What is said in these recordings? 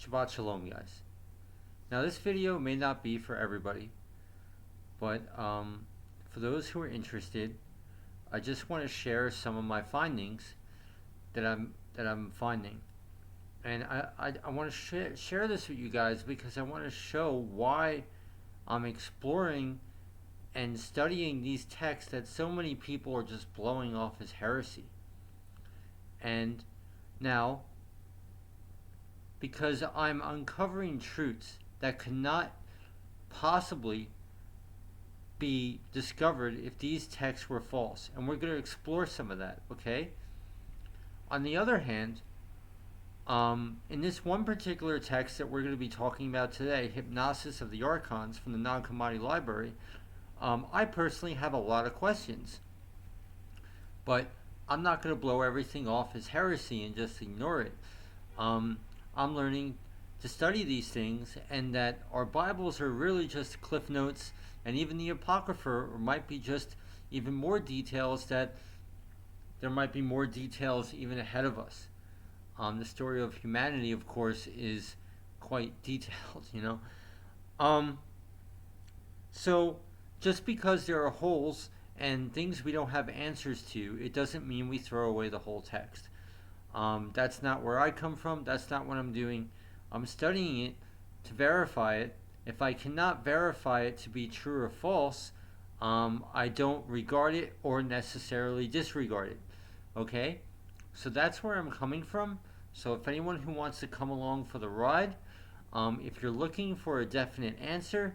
Shabbat Shalom, guys. Now, this video may not be for everybody, but for those who are interested, I just want to share some of my findings that I'm finding, and I want to share this with you guys because I want to show why I'm exploring and studying these texts that so many people are just blowing off as heresy. And now, because I'm uncovering truths that could not possibly be discovered if these texts were false, and we're going to explore some of that, okay? On the other hand, in this one particular text that we're going to be talking about today, Hypostasis of the Archons from the Non-Commodity Library, I personally have a lot of questions, but I'm not going to blow everything off as heresy and just ignore it. I'm learning to study these things, and that our Bibles are really just cliff notes, and even the Apocrypha might be just even more details, that there might be more details even ahead of us. The story of humanity, of course, is quite detailed, you know. So just because there are holes and things we don't have answers to, it doesn't mean we throw away the whole text. That's not where I come from. That's not what I'm doing. I'm studying it to verify it. If I cannot verify it to be true or false, I don't regard it or necessarily disregard it. Okay? So that's where I'm coming from. So if anyone who wants to come along for the ride, if you're looking for a definite answer,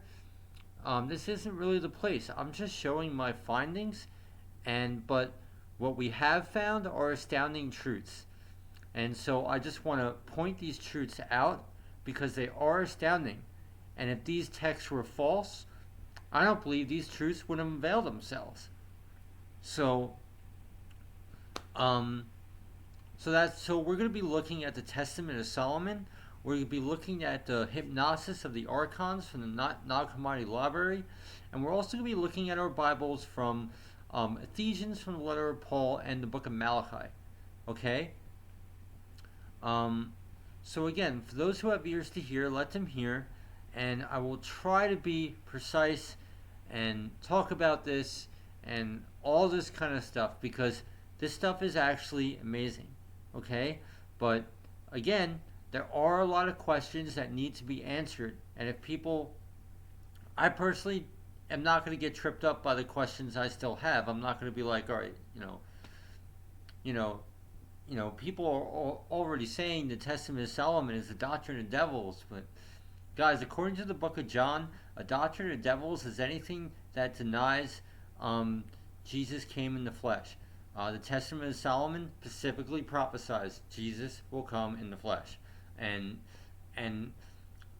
this isn't really the place. I'm just showing my findings, but what we have found are astounding truths. And so I just want to point these truths out because they are astounding. And if these texts were false, I don't believe these truths would unveil themselves. So we're going to be looking at the Testament of Solomon. We're going to be looking at the Hypostasis of the Archons from the Non-Commodity Library, and we're also going to be looking at our Bibles from Ephesians, from the letter of Paul, and the book of Malachi. Okay. So again, for those who have ears to hear, let them hear, and I will try to be precise and talk about this and all this kind of stuff, because this stuff is actually amazing, okay? But again, there are a lot of questions that need to be answered, and if people, I personally am not going to get tripped up by the questions I still have. I'm not going to be like, all right, people are already saying the Testament of Solomon is the doctrine of devils, but guys, according to the book of John, a doctrine of devils is anything that denies Jesus came in the flesh. The Testament of Solomon specifically prophesies Jesus will come in the flesh, and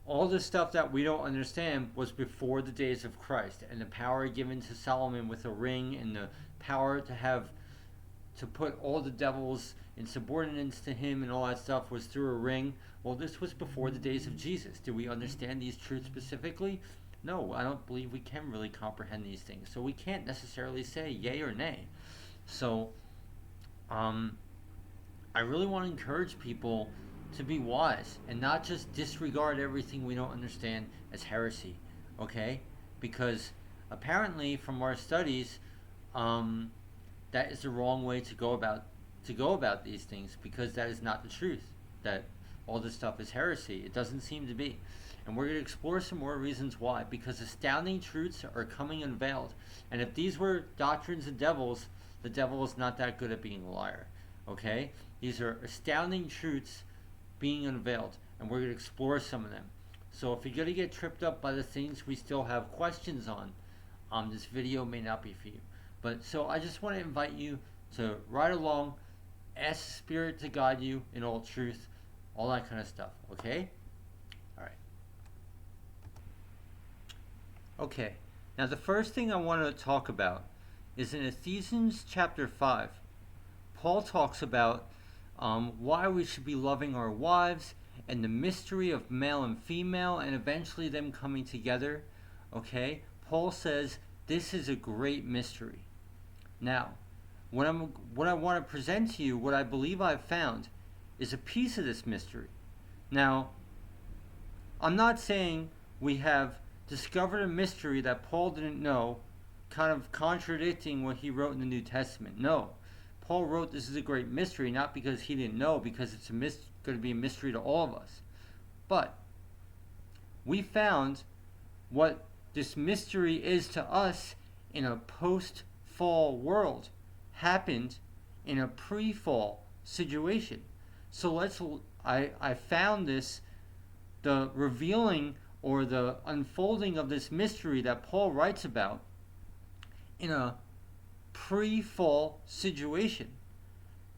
all the stuff that we don't understand was before the days of Christ, and the power given to Solomon with a ring, and the power to put all the devils in subordinates to him and all that stuff was through a ring. Well, this was before the days of Jesus. Do we understand these truths specifically? No, I don't believe we can really comprehend these things. So we can't necessarily say yay or nay. So I really want to encourage people to be wise and not just disregard everything we don't understand as heresy, okay? Because apparently from our studies, that is the wrong way to go about these things, because that is not the truth, that all this stuff is heresy. It doesn't seem to be. And we're going to explore some more reasons why, because astounding truths are coming unveiled. And if these were doctrines of devils, the devil is not that good at being a liar, okay? These are astounding truths being unveiled, and we're going to explore some of them. So if you're going to get tripped up by the things we still have questions on, this video may not be for you. But so I just want to invite you to ride along, ask the Spirit to guide you in all truth, all that kind of stuff, okay? All right. Okay, now the first thing I want to talk about is in Ephesians chapter 5. Paul talks about why we should be loving our wives, and the mystery of male and female, and eventually them coming together, okay? Paul says this is a great mystery. Now, what I want to present to you, what I believe I've found, is a piece of this mystery. Now, I'm not saying we have discovered a mystery that Paul didn't know, kind of contradicting what he wrote in the New Testament. No. Paul wrote this is a great mystery, not because he didn't know, because it's going to be a mystery to all of us. But we found what this mystery is to us in a post-fall world happened in a pre-fall situation. So I found this, the revealing or the unfolding of this mystery that Paul writes about in a pre-fall situation.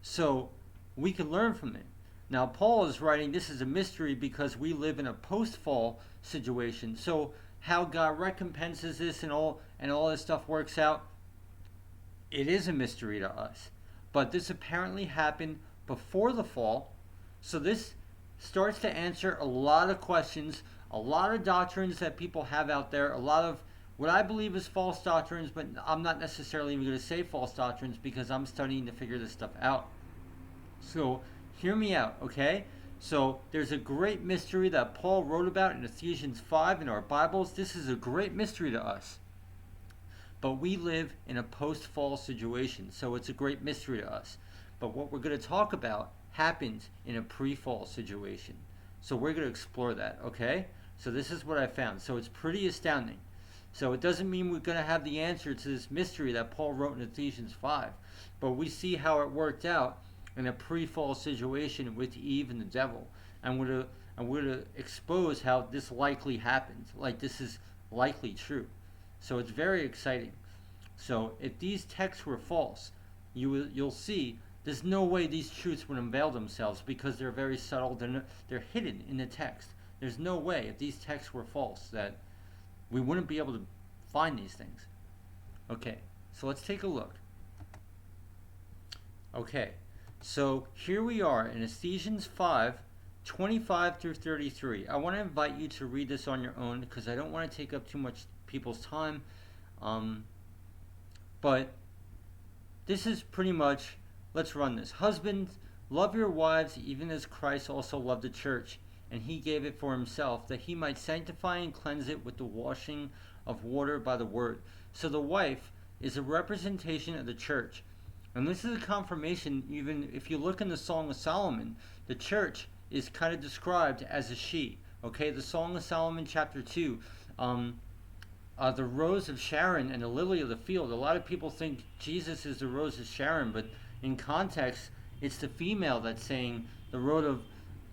So we can learn from it. Now Paul is writing this is a mystery because we live in a post-fall situation. So how God recompenses this and all this stuff works out, it is a mystery to us. But this apparently happened before the fall. So this starts to answer a lot of questions, a lot of doctrines that people have out there, a lot of what I believe is false doctrines, but I'm not necessarily even going to say false doctrines because I'm studying to figure this stuff out. So hear me out, okay? So there's a great mystery that Paul wrote about in Ephesians 5 in our Bibles. This is a great mystery to us. But we live in a post-fall situation, so it's a great mystery to us. But what we're going to talk about happened in a pre-fall situation. So we're going to explore that, okay? So this is what I found. So it's pretty astounding. So it doesn't mean we're going to have the answer to this mystery that Paul wrote in Ephesians 5. But we see how it worked out in a pre-fall situation with Eve and the devil. And we're going to expose how this likely happened. Like this is likely true. So it's very exciting. So if these texts were false, you'll see there's no way these truths would unveil themselves because they're very subtle. They're hidden in the text. There's no way if these texts were false that we wouldn't be able to find these things. Okay, so let's take a look. Okay, so here we are in Ephesians 5, 25 through 33. I want to invite you to read this on your own because I don't want to take up too much people's time. But this is pretty much, let's run this. Husbands, love your wives even as Christ also loved the church, and he gave it for himself, that he might sanctify and cleanse it with the washing of water by the word. So the wife is a representation of the church. And this is a confirmation, even if you look in the Song of Solomon, the church is kind of described as a she. Okay, the Song of Solomon chapter 2, the rose of Sharon and the lily of the field. A lot of people think Jesus is the rose of Sharon, but in context, it's the female that's saying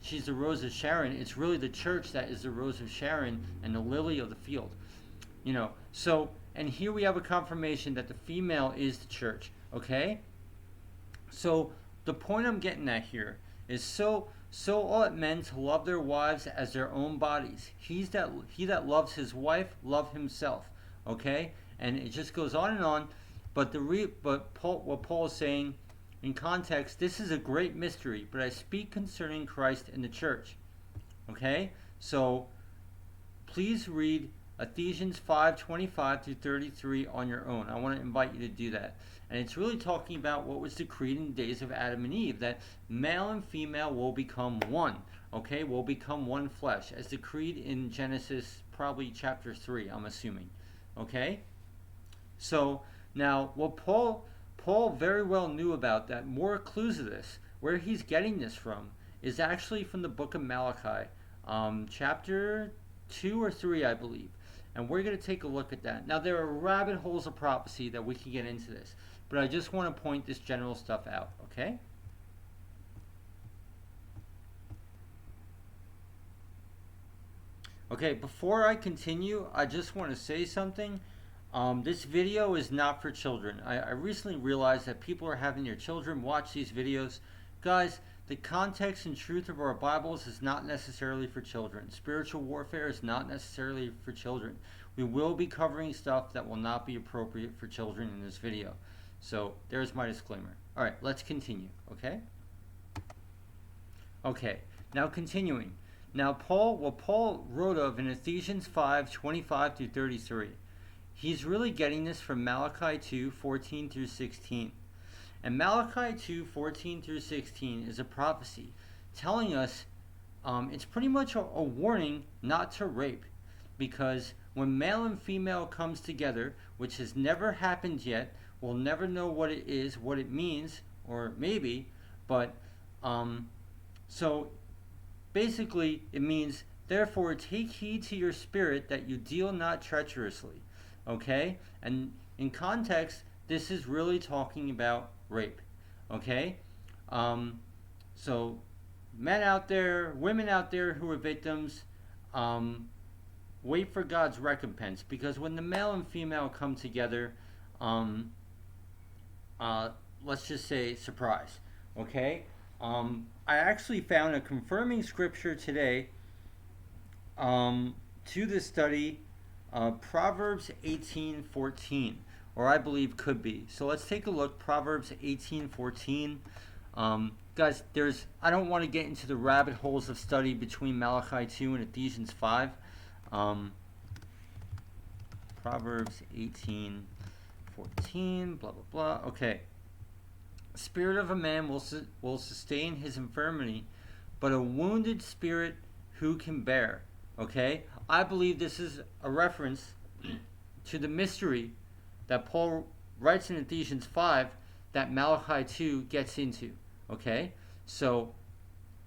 she's the rose of Sharon. It's really the church that is the rose of Sharon and the lily of the field. So, and here we have a confirmation that the female is the church, okay? So, the point I'm getting at here is so ought men to love their wives as their own bodies. He that loves his wife, love himself, okay? And it just goes on and on, but what Paul is saying, in context, this is a great mystery, but I speak concerning Christ and the church. Okay? So, please read Ephesians 5:25 through 33 on your own. I want to invite you to do that. And it's really talking about what was decreed in the days of Adam and Eve, that male and female will become one. Okay? Will become one flesh, as decreed in Genesis, probably chapter 3, I'm assuming. Okay? So, now, what Paul very well knew about that. More clues of this, where he's getting this from, is actually from the book of Malachi, chapter 2 or 3, I believe. And we're going to take a look at that. Now, there are rabbit holes of prophecy that we can get into this, but I just want to point this general stuff out, okay? Okay, before I continue, I just want to say something. This video is not for children. I recently realized that people are having their children watch these videos. Guys, the context and truth of our Bibles is not necessarily for children. Spiritual warfare is not necessarily for children. We will be covering stuff that will not be appropriate for children in this video. So there's my disclaimer. Alright, let's continue, okay? Okay, now continuing. Now what Paul wrote of in Ephesians 5:25 through 33. He's really getting this from Malachi 2:14 through 16. And Malachi 2:14 through 16 is a prophecy telling us it's pretty much a warning not to rape, because when male and female comes together, which has never happened yet, we'll never know what it is, what it means, or maybe, but so basically it means, therefore take heed to your spirit that you deal not treacherously. Okay? And in context, this is really talking about rape. Okay? So men out there, women out there who are victims, wait for God's recompense, because when the male and female come together, let's just say surprise. Okay? I actually found a confirming scripture today to this study, Proverbs 18:14, or I believe could be. So let's take a look. Proverbs 18:14. Guys, I don't want to get into the rabbit holes of study between Malachi 2 and Ephesians 5. Proverbs 18:14, blah, blah, blah. Okay. Spirit of a man will sustain his infirmity, but a wounded spirit who can bear? Okay? I believe this is a reference to the mystery that Paul writes in Ephesians 5 that Malachi 2 gets into. Okay? So,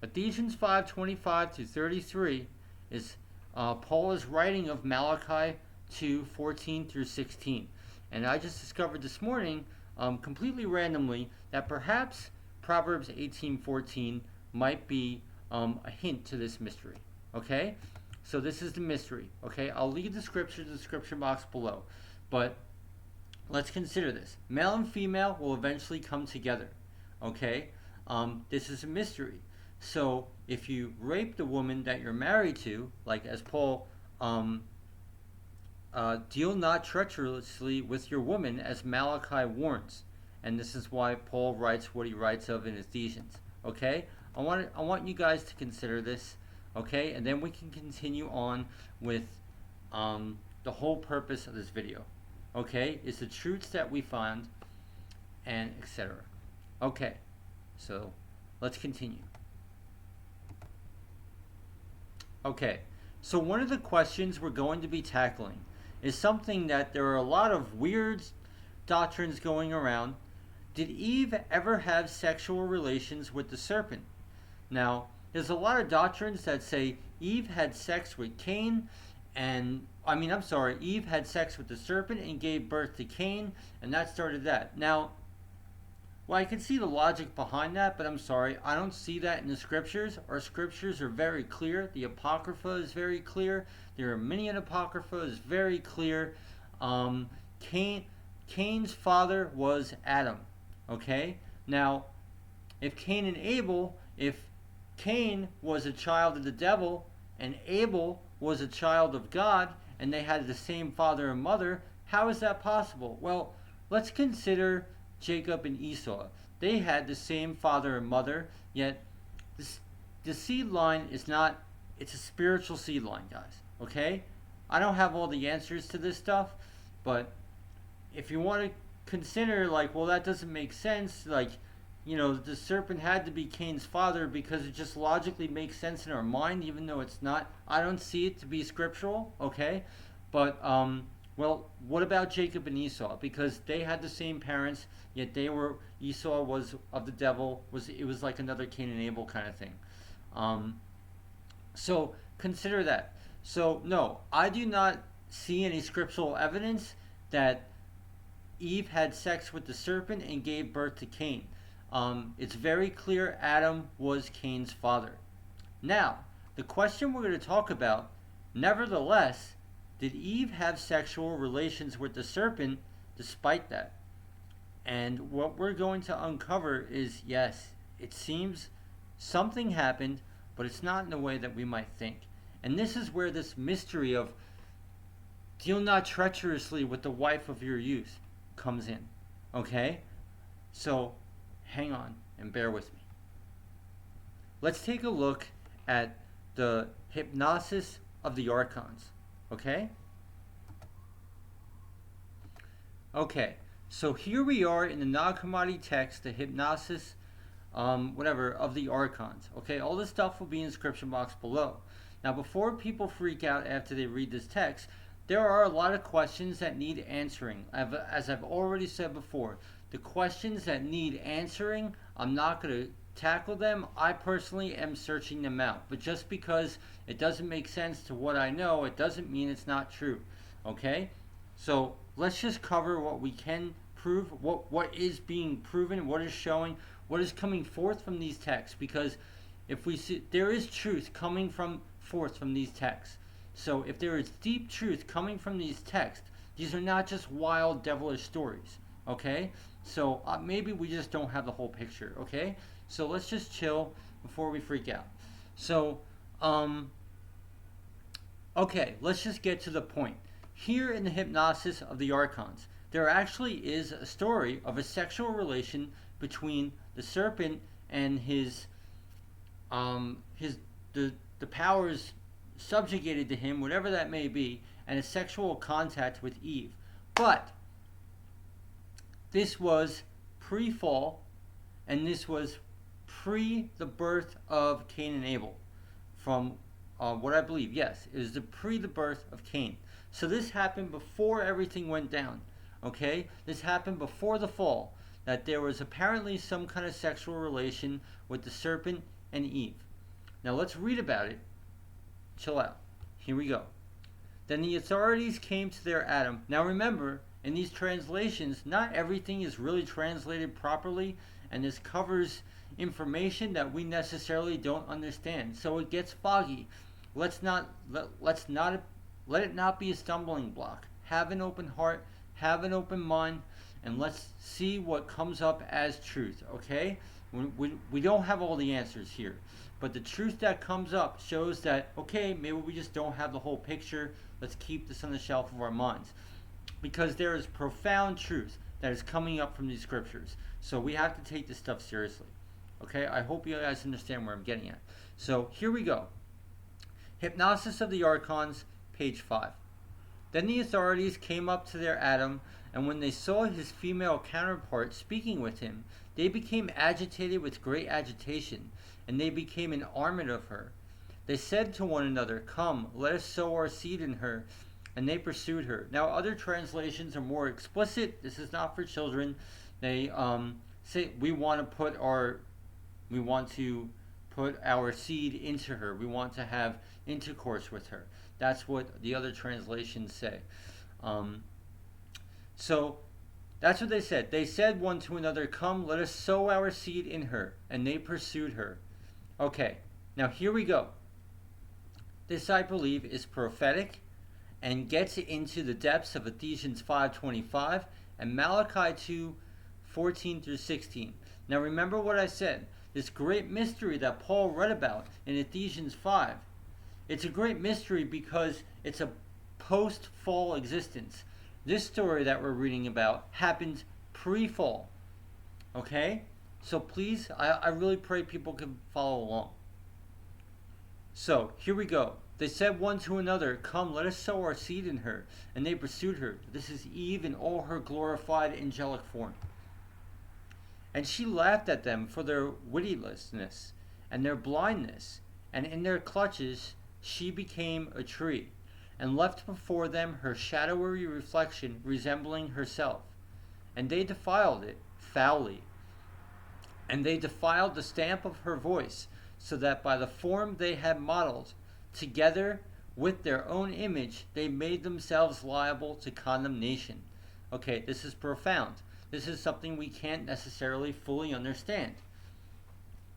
Ephesians 5:25 to 33 is Paul is writing of Malachi 2:14 through 16. And I just discovered this morning, completely randomly, that perhaps Proverbs 18:14 might be a hint to this mystery. Okay? So this is the mystery. Okay? I'll leave the scripture in the description box below. But let's consider this. Male and female will eventually come together. Okay? This is a mystery. So if you rape the woman that you're married to, like as Paul, deal not treacherously with your woman, as Malachi warns. And this is why Paul writes what he writes of in Ephesians. Okay? I want you guys to consider this. Okay? And then we can continue on with the whole purpose of this video. Okay? It's the truths that we find, and etc. Okay. So let's continue. Okay. So one of the questions we're going to be tackling is something that there are a lot of weird doctrines going around. Did Eve ever have sexual relations with the serpent? Now, there's a lot of doctrines that say Eve had sex with Cain, Eve had sex with the serpent and gave birth to Cain, and that started that. Now, well, I can see the logic behind that, but I'm sorry, I don't see that in the scriptures. Our scriptures are very clear. The Apocrypha is very clear. The Arminian Apocrypha is very clear. Cain's father was Adam. Okay? Now, if Cain was a child of the devil and Abel was a child of God, and they had the same father and mother, how is that possible? Well, let's consider Jacob and Esau. They had the same father and mother, yet the seed line is not, it's a spiritual seed line, guys. Okay? I don't have all the answers to this stuff, but if you want to consider, like, well, that doesn't make sense, like, you know, the serpent had to be Cain's father because it just logically makes sense in our mind, even though it's not. I don't see it to be scriptural, okay? But, well, what about Jacob and Esau? Because they had the same parents, yet Esau was of the devil. It was like another Cain and Abel kind of thing. So consider that. So no, I do not see any scriptural evidence that Eve had sex with the serpent and gave birth to Cain. It's very clear Adam was Cain's father. Now, the question we're going to talk about, nevertheless, did Eve have sexual relations with the serpent despite that? And what we're going to uncover is, yes, it seems something happened, but it's not in the way that we might think. And this is where this mystery of deal not treacherously with the wife of your youth comes in. Okay? So, hang on and bear with me. Let's take a look at the hypnosis of the Archons. Okay? Okay, so here we are in the Nag Hammadi text, the hypnosis whatever, of the Archons. Okay, all this stuff will be in the description box below. Now, before people freak out after they read this text, there are a lot of questions that need answering. As I've already said before, the questions that need answering, I'm not going to tackle them. I personally am searching them out. But just because it doesn't make sense to what I know, it doesn't mean it's not true. Okay? So let's just cover what we can prove, what is being proven, what is showing, what is coming forth from these texts. Because if we see, there is truth coming forth from these texts. So if there is deep truth coming from these texts, these are not just wild, devilish stories. Okay? So maybe we just don't have the whole picture. Okay? So let's just chill before we freak out. So, okay, let's just get to the point. Here in the Hypnosis of the Archons, there actually is a story of a sexual relation between the serpent and the powers subjugated to him, whatever that may be, and a sexual contact with Eve. But this was pre-fall, and this was pre the birth of Cain and Abel. From what I believe, yes, it was the birth of Cain. So this happened before everything went down. Okay, this happened before the fall. That there was apparently some kind of sexual relation with the serpent and Eve. Now let's read about it. Chill out. Here we go. Then the authorities came to their Adam. Now remember, in these translations, not everything is really translated properly, and this covers information that we necessarily don't understand. So it gets foggy. Let it not be a stumbling block. Have an open heart, have an open mind, and let's see what comes up as truth, okay? We don't have all the answers here, but the truth that comes up shows that, okay, maybe we just don't have the whole picture. Let's keep this on the shelf of our minds, because there is profound truth that is coming up from these scriptures. So we have to take this stuff seriously. Okay, I hope you guys understand where I'm getting at. So here we go. Hypnosis of the Archons, page 5. Then the authorities came up to their Adam, and when they saw his female counterpart speaking with him, they became agitated with great agitation, and they became enamored of her. They said to one another, "Come, let us sow our seed in her." And they pursued her. Now other translations are more explicit. This is not for children. They say we want to put our seed into her. We want to have intercourse with her. That's what the other translations say. So that's what they said. They said one to another, "Come, let us sow our seed in her." And they pursued her. Okay, now here we go. This, I believe, is prophetic and gets into the depths of Ephesians 5:25 and Malachi 2:14 through 16. Now remember what I said. This great mystery that Paul read about in Ephesians 5. It's a great mystery because it's a post-fall existence. This story that we're reading about happened pre-fall. Okay? So please, I really pray people can follow along. So, here we go. They said one to another, "Come, let us sow our seed in her." And they pursued her. This is Eve in all her glorified angelic form. And she laughed at them for their witlessness and their blindness. And in their clutches she became a tree, and left before them her shadowy reflection resembling herself. And they defiled it foully. And they defiled the stamp of her voice, so that by the form they had modeled, together with their own image, they made themselves liable to condemnation. Okay, this is profound. This is something we can't necessarily fully understand.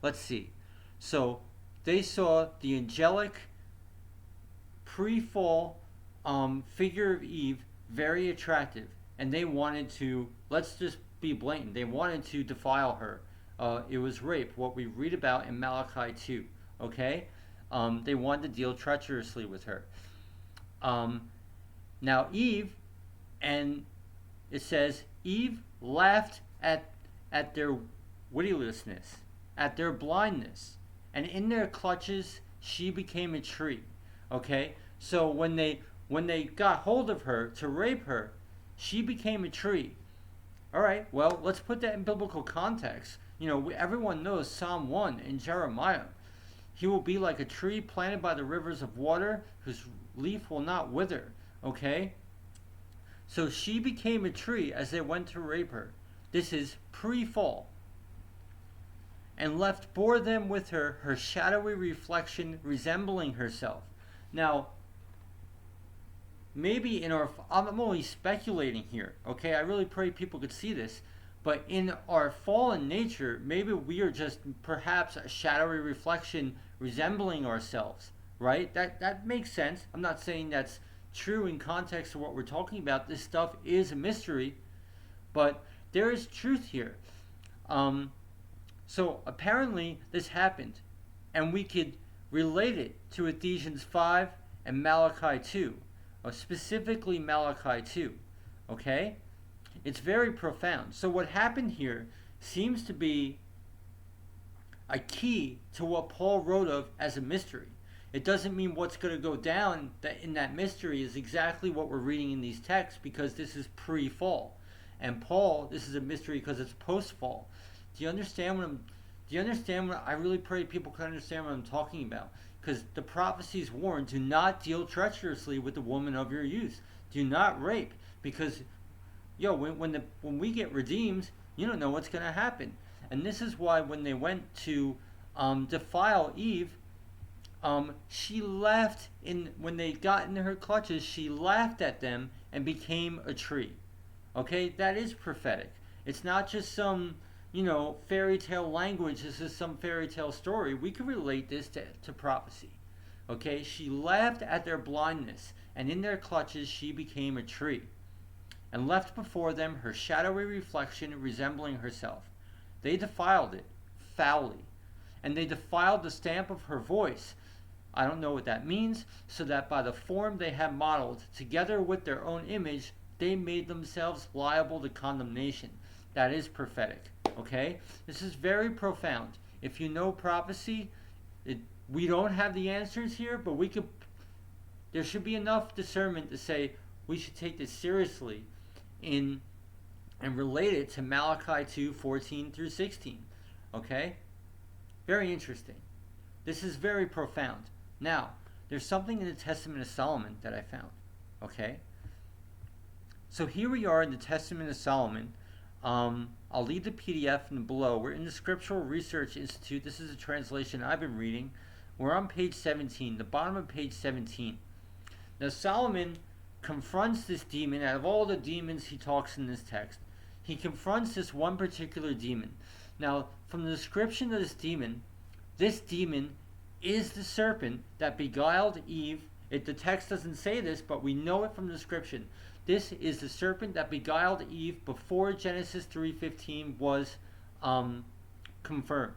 Let's see. So, they saw the angelic pre-fall figure of Eve very attractive, and they wanted to, let's just be blatant, they wanted to defile her. It was rape, what we read about in Malachi 2, okay? They wanted to deal treacherously with her. Now Eve, and it says, Eve laughed at their witlessness, at their blindness, and in their clutches she became a tree. Okay? So when they got hold of her to rape her, she became a tree. Alright, well, let's put that in biblical context. Everyone knows Psalm 1 in Jeremiah. He will be like a tree planted by the rivers of water, whose leaf will not wither. Okay? So she became a tree as they went to rape her. This is pre-fall. And bore them with her shadowy reflection resembling herself. Now, maybe I'm only speculating here, okay? I really pray people could see this. But in our fallen nature, maybe we are just perhaps a shadowy reflection resembling ourselves, right? That makes sense. I'm not saying that's true in context of what we're talking about. This stuff is a mystery, but there is truth here. So apparently this happened, and we could relate it to Ephesians 5 and Malachi 2, or specifically Malachi 2, okay? It's very profound. So what happened here seems to be a key to what Paul wrote of as a mystery. It doesn't mean what's going to go down in that mystery is exactly what we're reading in these texts, because this is pre-fall. And Paul, this is a mystery because it's post-fall. Do you understand what I really pray people can understand what I'm talking about? Because the prophecies warn, do not deal treacherously with the woman of your youth. Do not rape, because when we get redeemed, you don't know what's going to happen. And this is why when they went to defile Eve, she laughed when they got into her clutches, she laughed at them and became a tree. Okay, that is prophetic. It's not just some, fairy tale language. This is some fairy tale story. We can relate this to prophecy. Okay, she laughed at their blindness, and in their clutches she became a tree, and left before them her shadowy reflection resembling herself. They defiled it foully, and they defiled the stamp of her voice. I don't know what that means, so that by the form they had modeled, together with their own image, they made themselves liable to condemnation. That is prophetic, okay? This is very profound. If you know prophecy, we don't have the answers here, but there should be enough discernment to say we should take this seriously and relate it to Malachi 2:14 through 16. Okay? Very interesting. This is very profound. Now, there's something in the Testament of Solomon that I found. Okay? So here we are in the Testament of Solomon. I'll leave the PDF below. We're in the Scriptural Research Institute. This is a translation I've been reading. We're on page 17, the bottom of page 17. Now, Solomon confronts this demon. Out of all the demons he talks in this text, he confronts this one particular demon. Now, from the description of this demon is the serpent that beguiled Eve. The text doesn't say this, but we know it from the description. This is the serpent that beguiled Eve before Genesis 3:15 was confirmed.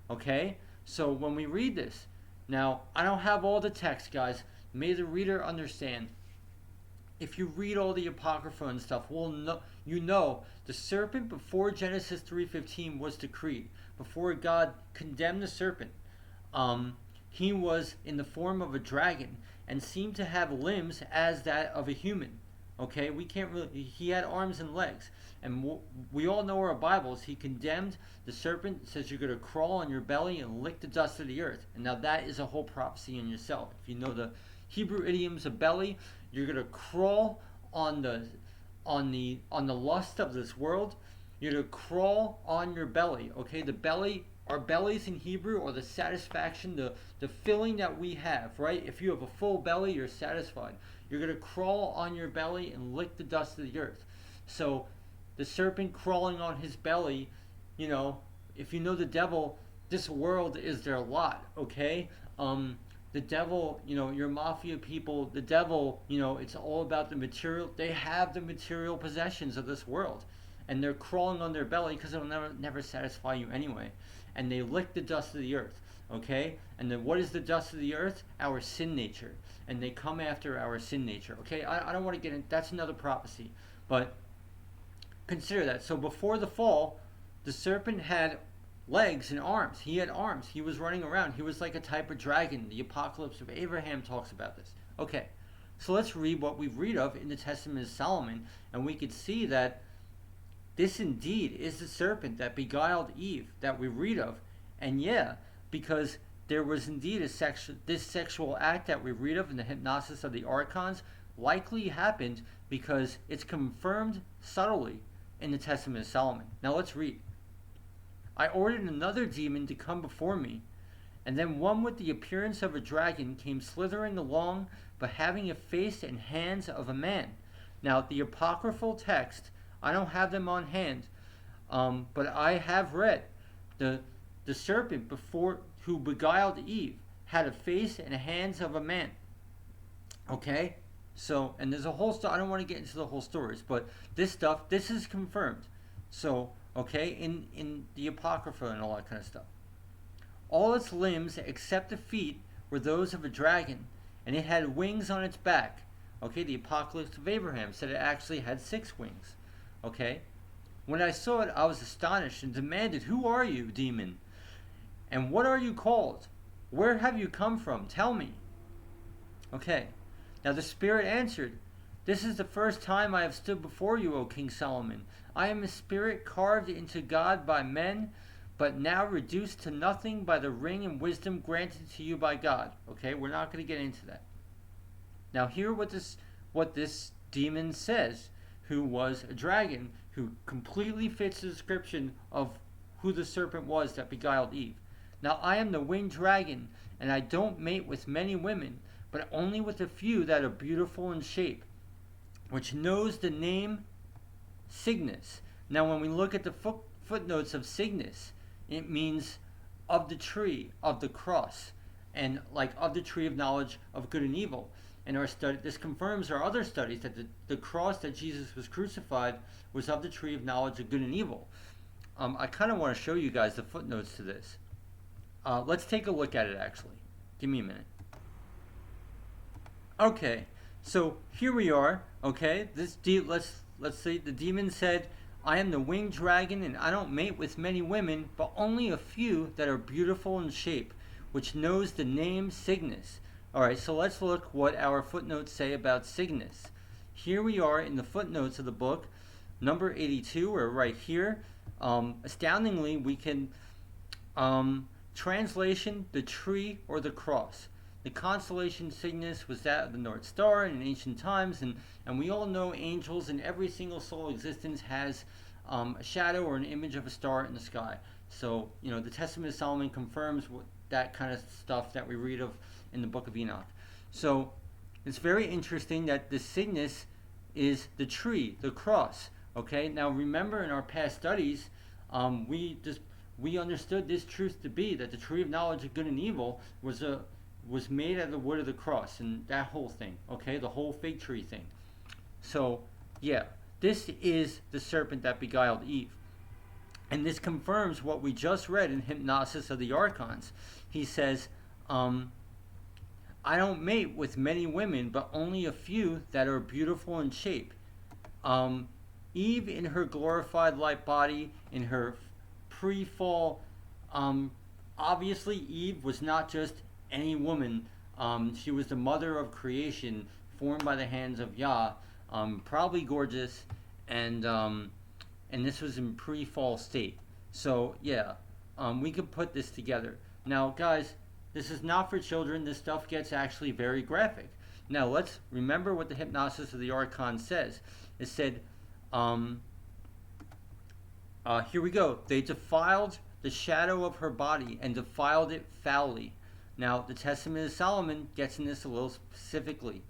Okay? So when we read this, now I don't have all the text, guys. May the reader understand. If you read all the Apocrypha and stuff, the serpent before Genesis 3:15 was decreed. Before God condemned the serpent, he was in the form of a dragon and seemed to have limbs as that of a human. Okay, he had arms and legs. And we all know our Bibles. He condemned the serpent, says you're going to crawl on your belly and lick the dust of the earth. And now that is a whole prophecy in yourself. If you know the Hebrew idioms of belly, you're going to crawl on the lust of this world. You're going to crawl on your belly. Okay, the belly, our bellies in Hebrew are the satisfaction, the filling that we have, right? If you have a full belly, you're satisfied. You're going to crawl on your belly and lick the dust of the earth. So the serpent crawling on his belly, if you know the devil, this world is their lot, okay? The devil, your mafia people, the devil, it's all about the material. They have the material possessions of this world. And they're crawling on their belly because it'll never satisfy you anyway. And they lick the dust of the earth, okay? And then what is the dust of the earth? Our sin nature. And they come after our sin nature, okay? I don't want to get in, that's another prophecy. But consider that. So before the fall, the serpent had legs and arms. He had arms. He was running around. He was like a type of dragon. The Apocalypse of Abraham talks about this. Okay, so let's read what we read of in the Testament of Solomon, and we could see that this indeed is the serpent that beguiled Eve that we read of. And yeah, because there was indeed this sexual act that we read of in the hypnosis of the Archons likely happened because it's confirmed subtly in the Testament of Solomon. Now let's read. I ordered another demon to come before me, and then one with the appearance of a dragon came slithering along, but having a face and hands of a man. Now the apocryphal text, I don't have them on hand, but I have read the serpent before who beguiled Eve had a face and hands of a man. Okay, so and there's a whole story. I don't want to get into the whole stories, but this is confirmed. So okay, in the Apocrypha and all that kind of stuff. All its limbs except the feet were those of a dragon, and it had wings on its back. Okay, the Apocalypse of Abraham said it actually had 6 wings. Okay, when I saw it, I was astonished and demanded, "Who are you, demon? And what are you called? Where have you come from? Tell me." Okay, now the Spirit answered, "This is the first time I have stood before you, O King Solomon. I am a spirit carved into God by men, but now reduced to nothing by the ring and wisdom granted to you by God." Okay, we're not going to get into that. Now hear what this demon says, who was a dragon, who completely fits the description of who the serpent was that beguiled Eve. Now I am the winged dragon, and I don't mate with many women, but only with a few that are beautiful in shape, which knows the name Cygnus. Now when we look at the footnotes of Cygnus, it means of the tree, of the cross, and like of the tree of knowledge of good and evil. In our study, this confirms our other studies that the cross that Jesus was crucified was of the tree of knowledge of good and evil. I kind of want to show you guys the footnotes to this. Let's take a look at it actually. Give me a minute. Okay, so here we are. Okay, let's say the demon said, "I am the winged dragon, and I don't mate with many women, but only a few that are beautiful in shape, which knows the name Cygnus." All right, so let's look what our footnotes say about Cygnus. Here we are in the footnotes of the book, number 82, or right here. Astoundingly, we can translation, the tree or the cross. The constellation Cygnus was that of the North Star in ancient times, and we all know angels and every single soul existence has a shadow or an image of a star in the sky. So, the Testament of Solomon confirms that kind of stuff that we read of in the book of Enoch. So, it's very interesting that the Cygnus is the tree, the cross. Okay, now remember in our past studies, we understood this truth to be that the tree of knowledge of good and evil was made out of the wood of the cross, and that whole thing, okay, the whole fig tree thing. So, yeah, this is the serpent that beguiled Eve. And this confirms what we just read in Hypnosis of the Archons. He says, I don't mate with many women, but only a few that are beautiful in shape. Eve in her glorified light body, in her pre-fall, obviously Eve was not just any woman. She was the mother of creation, formed by the hands of Yah, probably gorgeous, and this was in pre-fall state. So yeah, we could put this together. Now guys, this is not for children. This stuff gets actually very graphic. Now let's remember what the Hypnosis of the Archon says. It said, here we go. They defiled the shadow of her body and defiled it foully. Now the Testament of Solomon gets in this a little specifically.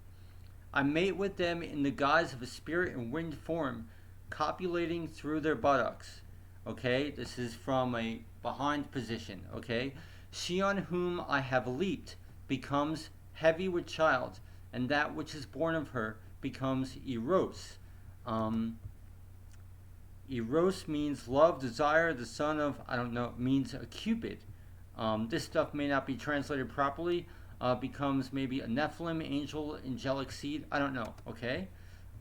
I mate with them in the guise of a spirit in winged form, copulating through their buttocks. Okay, this is from a behind position. Okay, she on whom I have leaped becomes heavy with child, and that which is born of her becomes eros. Eros means love, desire. The son of, I don't know, means a cupid. This stuff may not be translated properly. Becomes maybe a Nephilim, angel, angelic seed. I don't know. Okay.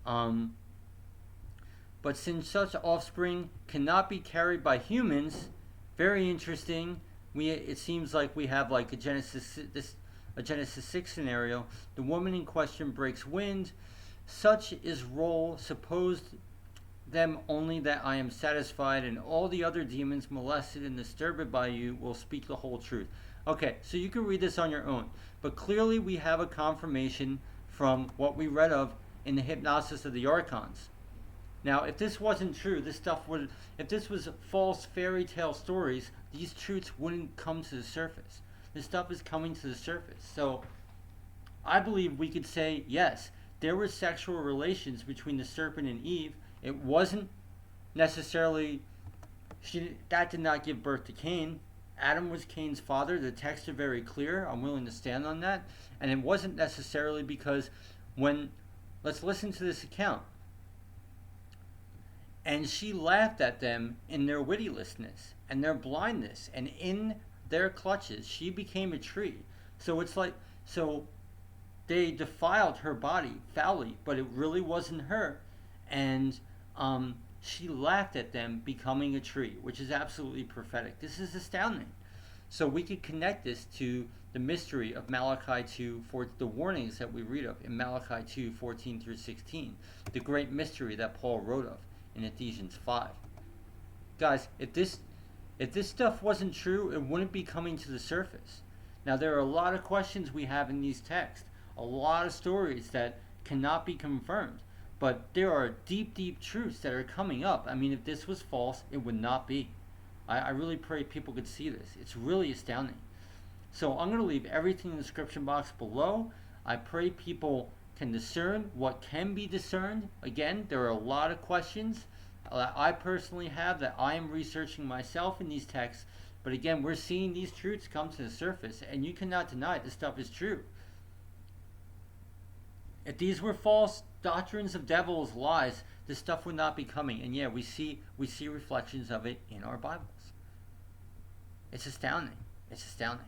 But since such offspring cannot be carried by humans, very interesting. It seems like we have like a Genesis 6 scenario. The woman in question breaks wind. Such is role supposed them only that I am satisfied, and all the other demons molested and disturbed by you will speak the whole truth. Okay, so you can read this on your own, but clearly we have a confirmation from what we read of in the hypnosis of the Archons. Now, if this wasn't true, if this was false fairy tale stories, these truths wouldn't come to the surface. This stuff is coming to the surface. So, I believe we could say, yes, there were sexual relations between the serpent and Eve. It wasn't necessarily, that did not give birth to Cain. Adam was Cain's father. The texts are very clear. I'm willing to stand on that. And it wasn't necessarily because let's listen to this account. And she laughed at them in their wittylessness and their blindness, and in their clutches she became a tree. So they defiled her body foully, but it really wasn't her. And she laughed at them becoming a tree, which is absolutely prophetic. This is astounding. So we could connect this to the mystery of Malachi 2, for the warnings that we read of in Malachi 2, 14 through 16, the great mystery that Paul wrote of in Ephesians 5. Guys, if this stuff wasn't true, it wouldn't be coming to the surface. Now, there are a lot of questions we have in these texts, a lot of stories that cannot be confirmed, but there are deep, deep truths that are coming up. I mean, if this was false, it would not be. I really pray people could see this. It's really astounding. So I'm going to leave everything in the description box below. I pray people can discern what can be discerned. Again, there are a lot of questions that I personally have that I am researching myself in these texts. But again, we're seeing these truths come to the surface, and you cannot deny this stuff is true. If these were false doctrines of devils, lies, this stuff would not be coming. And yeah, we see reflections of it in our Bibles. It's astounding. It's astounding.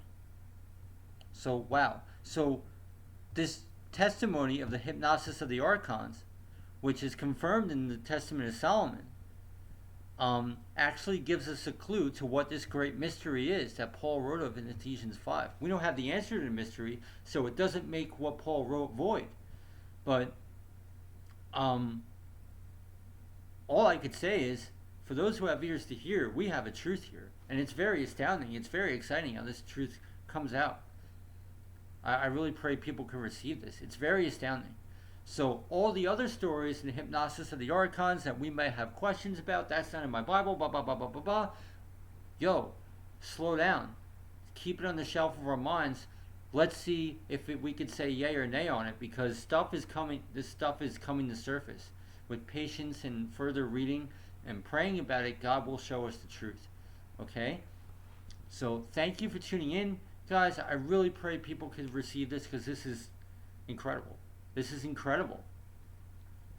So wow. So this testimony of the hypnosis of the Archons, which is confirmed in the Testament of Solomon, actually gives us a clue to what this great mystery is that Paul wrote of in Ephesians 5. We don't have the answer to the mystery, so it doesn't make what Paul wrote void. But all I could say is, for those who have ears to hear, we have a truth here. And it's very astounding. It's very exciting how this truth comes out. I really pray people can receive this. It's very astounding. So all the other stories in the hypnosis of the Archons that we may have questions about, that's not in my Bible, blah, blah, blah, blah, blah, blah. Yo, slow down. Keep it on the shelf of our minds. Let's see if we could say yay or nay on it, because this stuff is coming to surface. With patience and further reading and praying about it, God will show us the truth. Okay? So thank you for tuning in. Guys, I really pray people can receive this, because this is incredible. This is incredible.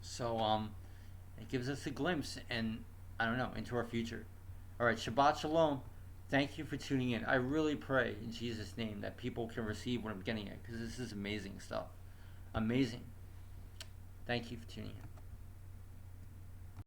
So it gives us a glimpse, and I don't know, into our future. All right, Shabbat Shalom. Thank you for tuning in. I really pray in Jesus' name that people can receive what I'm getting at, because this is amazing stuff. Amazing. Thank you for tuning in.